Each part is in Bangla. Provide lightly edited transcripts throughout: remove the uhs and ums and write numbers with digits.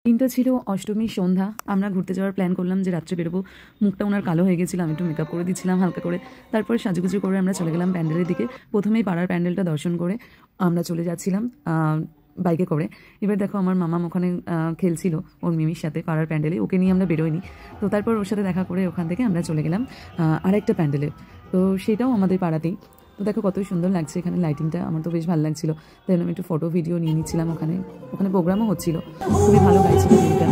দিনটা ছিল অষ্টমীর সন্ধ্যা। আমরা ঘুরতে যাওয়ার প্ল্যান করলাম যে রাত্রে বেরোবো। মুখটা ওনার কালো হয়ে গেছিলো, আমি একটু মেকআপ করে দিচ্ছিলাম হালকা করে। তারপরে সাজুগুজু করে আমরা চলে গেলাম প্যান্ডেলের দিকে। প্রথমেই পাড়ার প্যান্ডেলটা দর্শন করে আমরা চলে যাচ্ছিলাম বাইকে করে। এবার দেখো আমার মামাম ওখানে খেলছিল ওর মিমির সাথে পাড়ার প্যান্ডেলে, ওকে নিয়ে আমরা বেরোইনি। তো তারপর ওর সাথে দেখা করে ওখান থেকে আমরা চলে গেলাম আরেকটা প্যান্ডেলে। তো সেটাও আমাদের পাড়াতেই। তো দেখো কতই সুন্দর লাগছে এখানে লাইটিংটা, আমার তো বেশ ভালো লাগছিলো। তাই আমি একটু ফটো ভিডিও নিয়ে নিচ্ছিলাম। ওখানে প্রোগ্রামও হচ্ছিল, খুবই ভালো গাইছিল দিনটা।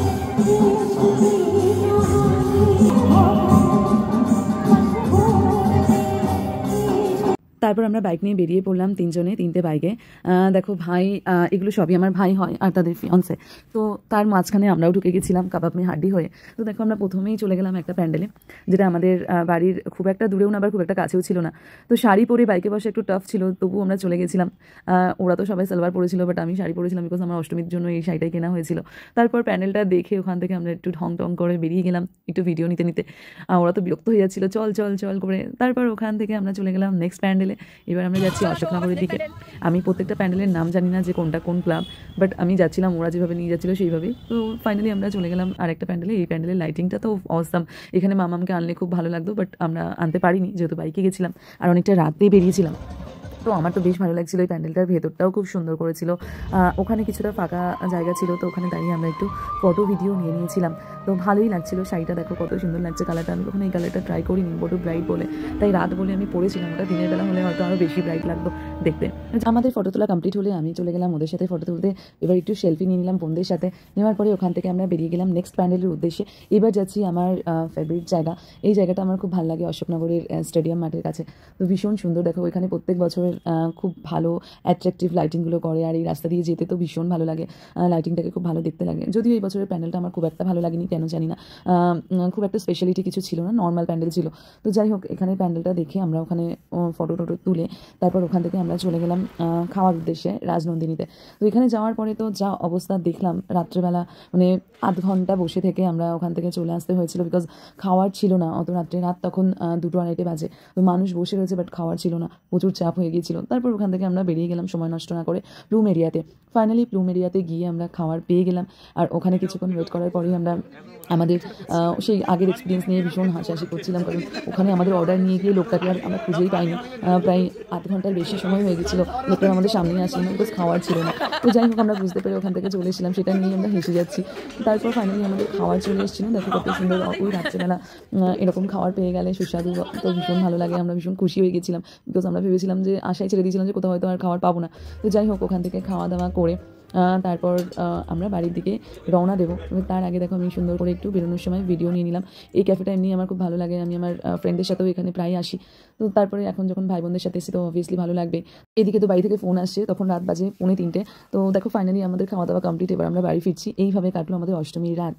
তারপর আমরা বাইক নিয়ে বেরিয়ে পড়লাম তিনটে বাইকে। দেখো ভাই, এগুলো সবই আমার ভাই হয় আর তাদের ফিয়ন্সে। তো তার মাঝখানে আমরাও ঢুকে গেছিলাম কাবাব মে হাড্ডি হয়ে। তো দেখো আমরা প্রথমেই চলে গেলাম একটা প্যান্ডেলে, যেটা আমাদের বাড়ির খুব একটা দূরেও না আবার খুব একটা কাছেও ছিল না। তো শাড়ি পরে বাইকে বসে একটু টাফ ছিল, তবুও আমরা চলে গেছিলাম। ওরা তো সবাই সালোয়ার পরেছিল, বাট আমি শাড়ি পরেছিলাম, বিকজ আমার অষ্টমীর জন্য এই শাড়িটাই কেনা হয়েছিল। তারপর প্যান্ডেলটা দেখে ওখান থেকে আমরা একটু ঢং টং করে বেরিয়ে গেলাম একটু ভিডিও নিতে নিতে। ওরা তো বিরক্ত হয়ে যাচ্ছিলো, চল চল চল করে। তারপর ওখান থেকে আমরা চলে গেলাম নেক্সট প্যান্ডেলে। এবার আমরা যাচ্ছি অশোকনগরের দিকে। আমি প্রত্যেকটা প্যান্ডেলের নাম জানি না যে কোনটা কোন ক্লাব, বাট আমি যাচ্ছিলাম ওরা যেভাবে নিয়ে যাচ্ছিলো সেইভাবেই। তো ফাইনালি আমরা চলে গেলাম আরেকটা প্যান্ডেলে। এই প্যান্ডেলের লাইটিংটা তো অসাম। এখানে মামামকে আনলে খুব ভালো লাগতো, বাট আমরা আনতে পারিনি যেহেতু বাইকে গেছিলাম আর অনেকটা রাতেই বেরিয়েছিলাম। তো আমার তো বেশ ভালো লাগছিলো। এই প্যান্ডেলটার ভেতরটাও খুব সুন্দর করেছিল। ওখানে কিছুটা ফাঁকা জায়গা ছিল, তো ওখানে দাঁড়িয়ে আমরা একটু ফটো ভিডিও নিয়ে নিয়েছিলাম। তো ভালোই লাগছিলো। শাড়িটা দেখো কত সুন্দর লাগছে, কালারটা। আমি ওখানে এই কালারটা ট্রাই করিনি, বড় ব্রাইট বলে, তাই রাত বলে আমি পরেছিলাম। ওটা দিনের বেলা হলে হয়তো আরও বেশি ব্রাইট লাগতো দেখতে। আমাদের ফটো তোলা কমপ্লিট হলে আমি চলে গেলাম ওদের সাথে ফটো তুলতে। এবার একটু সেলফি নিয়ে নিলাম বোনদের সাথে। নেওয়ার পরে ওখান থেকে আমরা বেরিয়ে গেলাম নেক্সট প্যান্ডেলের উদ্দেশ্যে। এবার যাচ্ছি আমার ফেভারিট জায়গা। এই জায়গাটা আমার খুব ভালো লাগে, অশোকনগরের স্টেডিয়াম মাঠের কাছে। তো ভীষণ সুন্দর। দেখো এখানে প্রত্যেক বছরের খুব ভালো অ্যাট্রাকটিভ লাইটিংগুলো করে, আর এই রাস্তা দিয়ে যেতে তো ভীষণ ভালো লাগে। লাইটিংটাকে খুব ভালো দেখতে লাগে। যদিও এই বছরের প্যান্ডেলটা আমার খুব একটা ভালো লাগেনি, কেন জানি না। খুব একটা স্পেশালিটি কিছু ছিল না, নর্মাল প্যান্ডেল ছিল। তো যাই হোক, এখানে প্যান্ডেলটা দেখে আমরা ওখানে ফটো টটো তুলে তারপর ওখান থেকে আমরা চলে গেলাম খাওয়ার উদ্দেশ্যে রাজনন্দিনীতে। তো এখানে যাওয়ার পরে তো যা অবস্থা দেখলাম রাত্রেবেলা, মানে আধ ঘন্টা বসে থেকে আমরা ওখান থেকে চলে আসতে হয়েছিল, বিকজ খাওয়ার ছিল না অত রাত্রে। রাত তখন 2-2:30 বাজে। তো মানুষ বসে রয়েছে, বাট খাওয়ার ছিল না, প্রচুর চাপ হয়ে গিয়েছিল। তারপর ওখান থেকে আমরা বেরিয়ে গেলাম সময় নষ্ট না করে প্লুম এরিয়াতে। ফাইনালি প্লুম এরিয়াতে গিয়ে আমরা খাওয়ার পেয়ে গেলাম। আর ওখানে কিছুক্ষণ ওয়েট করার পরেই আমরা আমাদের সেই আগের এক্সপিরিয়েন্স নিয়ে ভীষণ হাসাহাসি করছিলাম, কারণ ওখানে আমাদের অর্ডার নিয়ে গিয়ে লোকটাকে আর আমরা খুঁজেই পাইনি। প্রায় আধ ঘন্টার বেশি সময় হয়ে গেছিলো, লোকটা আমাদের সামনে আসেনি, বিকজ খাওয়ার ছিল না। তো যাই হোক, আমরা বুঝতে পেরে ওখান থেকে চলে এসেছিলাম, সেটা নিয়ে আমরা হেসে যাচ্ছি। তারপর ফাইনালি আমাদের খাওয়ার চলে এসেছিলো। দেখো কত সুন্দর, ওই রাত্রেবেলা এরকম খাওয়ার পেয়ে গেলে সুস্বাদু, তো ভীষণ ভালো লাগে। আমরা ভীষণ খুশি হয়ে গেছিলাম, বিকজ আমরা ভেবেছিলাম যে আশায় ছেড়ে দিয়েছিলাম যে কোথাও হয়তো আর খাওয়ার পাবো না। তো যাই হোক, ওখান থেকে খাওয়া দাওয়া করে তারপর আমরা বাড়ির দিকে রওনা দেবো। তার আগে দেখো আমি সুন্দর করে একটু বেরোনোর সময় ভিডিও নিয়ে নিলাম। এই ক্যাফেটা এমনি আমার খুব ভালো লাগে, আমি আমার ফ্রেন্ডদের সাথেও এখানে প্রায় আসি। তো তারপরে এখন যখন ভাই বোনদের সাথে এসে তো অবভিয়াসলি ভালো লাগবে। এদিকে তো বাড়ি থেকে ফোন আসছে, তখন রাত বাজে 2:45। তো দেখো ফাইনালি আমাদের খাওয়া দাওয়া কমপ্লিট, এবার আমরা বাড়ি ফিরছি। এইভাবে কাটলো আমাদের অষ্টমীর রাত।